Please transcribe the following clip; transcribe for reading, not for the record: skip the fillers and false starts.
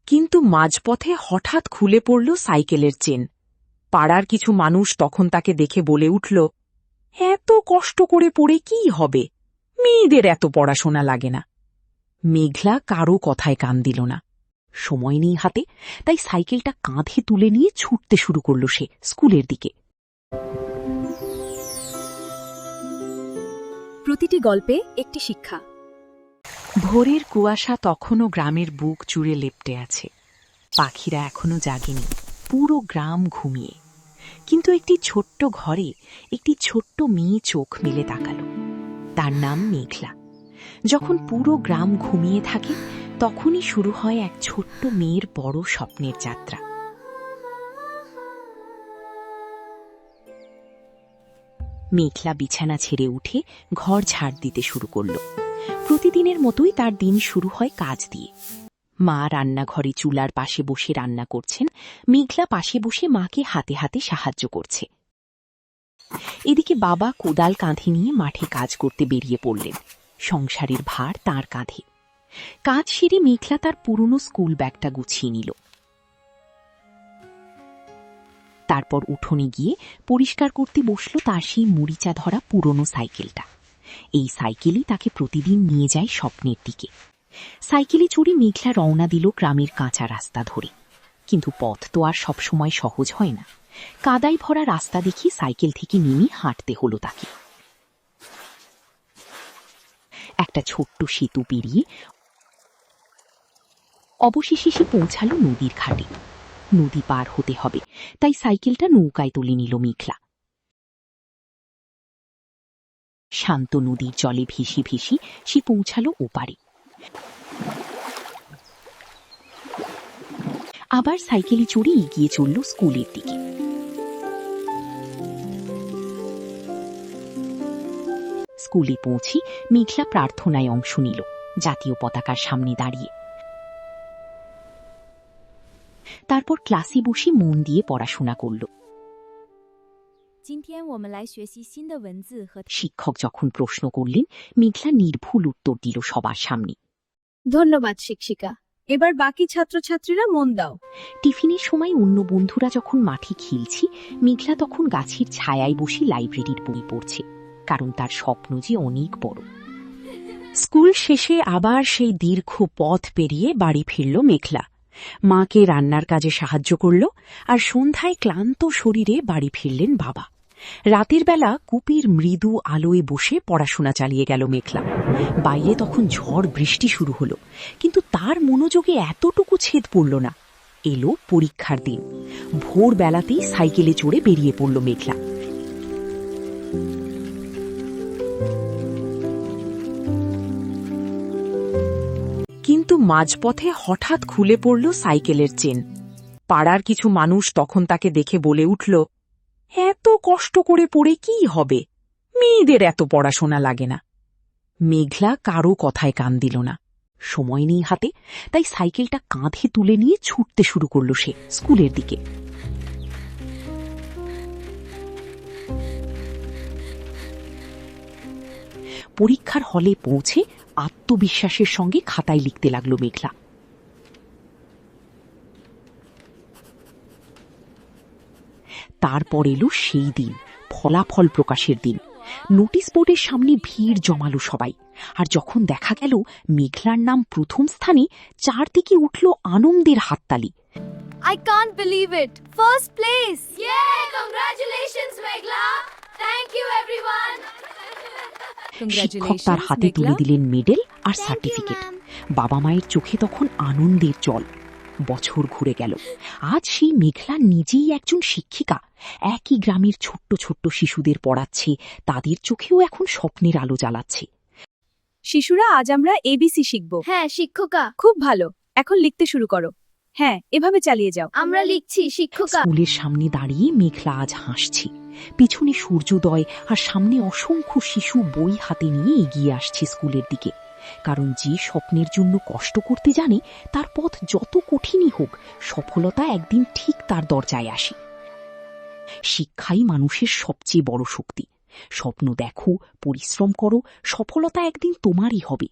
কিন্তু মাঝপথে হঠাৎ খুলে পড়ল সাইকেলের চেন। পাড়ার কিছু মানুষ তখন তাকে দেখে বলে উঠল, এত কষ্ট করে পড়ে কি হবে, মেয়েদের এত পড়াশোনা লাগে না। মেঘলা কারো কথায় কান দিল না। সময় নেই হাতে, তাই সাইকেলটা কাঁধে তুলে নিয়ে ছুটতে শুরু করল সে স্কুলের দিকে। প্রতিটি গল্পে একটি শিক্ষা। ভোরের কুয়াশা তখনও গ্রামের বুক জুড়ে লেপ্টে আছে। পাখিরা এখনো জাগেনি, পুরো গ্রাম ঘুমিয়ে। কিন্তু একটি ছোট্ট ঘরে একটি ছোট্ট মেয়ে চোখ মেলে তাকালো। তার নাম মেঘলা। যখন পুরো গ্রাম ঘুমিয়ে থাকে, তখনই শুরু হয় এক ছোট্ট মেয়ের বড় স্বপ্নের যাত্রা। মেঘলা বিছানা ছেড়ে উঠে ঘর ঝাড় দিতে শুরু করল। প্রতিদিনের মতোই তার দিন শুরু হয় কাজ দিয়ে। মা রান্নাঘরে চুলার পাশে বসে রান্না করছেন, মেঘলা পাশে বসে মাকে হাতে হাতে সাহায্য করছে। এদিকে বাবা কোদাল কাঁধে নিয়ে মাঠে কাজ করতে বেরিয়ে পড়লেন। সংসারের ভার তার কাঁধে। কাজ সেরে মেঘলা তার পুরনো স্কুল ব্যাগটা গুছিয়ে নিল। তারপর উঠোনে গিয়ে পরিষ্কার করতে বসল তার সেই মরিচা ধরা পুরনো সাইকেলটা। এই সাইকেলই তাকে প্রতিদিন নিয়ে যায় স্বপ্নের দিকে। সাইকেলে চড়ে মেঘলা রওনা দিল গ্রামের কাঁচা রাস্তা ধরে। কিন্তু পথ তো আর সবসময় সহজ হয় না। কাদায় ভরা রাস্তা দেখে সাইকেল থেকে নেমে হাঁটতে হলো তাকে। একটা ছোট্ট সেতু পেরিয়ে অবশেষে সে পৌঁছালো নদীর ঘাটে। নদী পার হতে হবে, তাই সাইকেলটা নৌকায় তুলে নিল মেঘলা। শান্ত নদীর জলে ভেসে ভেসে সে পৌঁছালো ওপারে। আবার সাইকেলে চড়ে এগিয়ে চলল স্কুলের দিকে। স্কুলে পৌঁছে মেঘলা প্রার্থনায় অংশ নিল, জাতীয় পতাকার সামনে দাঁড়িয়ে। তারপর ক্লাসে বসে মন দিয়ে পড়াশোনা করল। শিক্ষক যখন প্রশ্ন করলেন, মেঘলা নির্ভুল উত্তর দিল সবার সামনে। ধন্যবাদ শিক্ষিকা, এবার বাকি ছাত্রছাত্রীরা মন দাও। টিফিনের সময় অন্য বন্ধুরা যখন মাঠে খেলছি, মেঘলা তখন গাছের ছায়ায় বসে লাইব্রেরির বই পড়ছে, কারণ তার স্বপ্ন যে অনেক বড়। স্কুল শেষে আবার সেই দীর্ঘ পথ পেরিয়ে বাড়ি ফিরল মেঘলা। মাকে রান্নার কাজে সাহায্য করল, আর সন্ধ্যায় ক্লান্ত শরীরে বাড়ি ফিরলেন বাবা। রাতের বেলা কূপের মৃদু আলোয় বসে পড়াশোনা চালিয়ে গেল মেঘলা। বাইরে তখন ঝড় বৃষ্টি শুরু হলো, কিন্তু তার মনোযোগে এতটুকু ছেদ পড়ল না। এলো পরীক্ষার দিন। ভোরবেলাতেই সাইকেলে চড়ে বেরিয়ে পড়ল মেঘলা। কিন্তু মাঝপথে হঠাৎ খুলে পড়ল সাইকেলের চেন। পাড়ার কিছু মানুষ তখন তাকে দেখে বলে উঠল, এত কষ্ট করে পড়ে কি হবে, মেয়েদের এত পড়াশোনা লাগে না। মেঘলা কারো কথায় কান দিল না। সময় নেই হাতে, তাই সাইকেলটা কাঁধে তুলে নিয়ে ছুটতে শুরু করল সে স্কুলের দিকে। পরীক্ষার হলে পৌঁছে আত্মবিশ্বাসের সঙ্গে খাতায় লিখতে লাগলো মেঘলা। তারপর এলো সেই দিন, ফলাফল প্রকাশের দিন। নোটিশ বোর্ডের সামনে ভিড় জমালো সবাই। আর যখন দেখা গেল মেঘলার নাম প্রথম স্থানে, চারদিকে উঠল আনন্দের হাততালি। I can't believe it! First place! Yay! Congratulations, Meghla! Thank you, everyone! শিক্ষক তার হাতে তুলে দিলেন মেডেল আর সার্টিফিকেট। বাবা মায়ের চোখে তখন আনন্দের জল। বছর ঘুরে গেল। আজ সেই মেঘলা নিজেই একজন শিক্ষিকা। একই গ্রামের ছোট্ট ছোট্ট শিশুদের পড়াচ্ছে, তাদের চোখেও এখন স্বপ্নের আলো জ্বালাচ্ছে। শিশুরা, আজ আমরা এবিসি শিখব। হ্যাঁ শিক্ষিকা, খুব ভালো, এখন লিখতে শুরু করো। হ্যাঁ, এভাবে চালিয়ে যাও। আমরা লিখছি শিক্ষিকা। স্কুলের সামনে দাঁড়িয়ে মেঘলা আজ হাসছে। পিছনে সূর্যোদয়, আর সামনে অসংখ্য শিশু বই হাতে নিয়ে এগিয়ে আসছে স্কুলের দিকে। কারণ যে স্বপ্নের জন্য কষ্ট করতে জানে, তার পথ যত কঠিনই হোক, সফলতা একদিন ঠিক তার দরজায় আসে। শিক্ষাই মানুষের সবচেয়ে বড় শক্তি। স্বপ্ন দেখো, পরিশ্রম করো, সফলতা একদিন তোমারই হবে।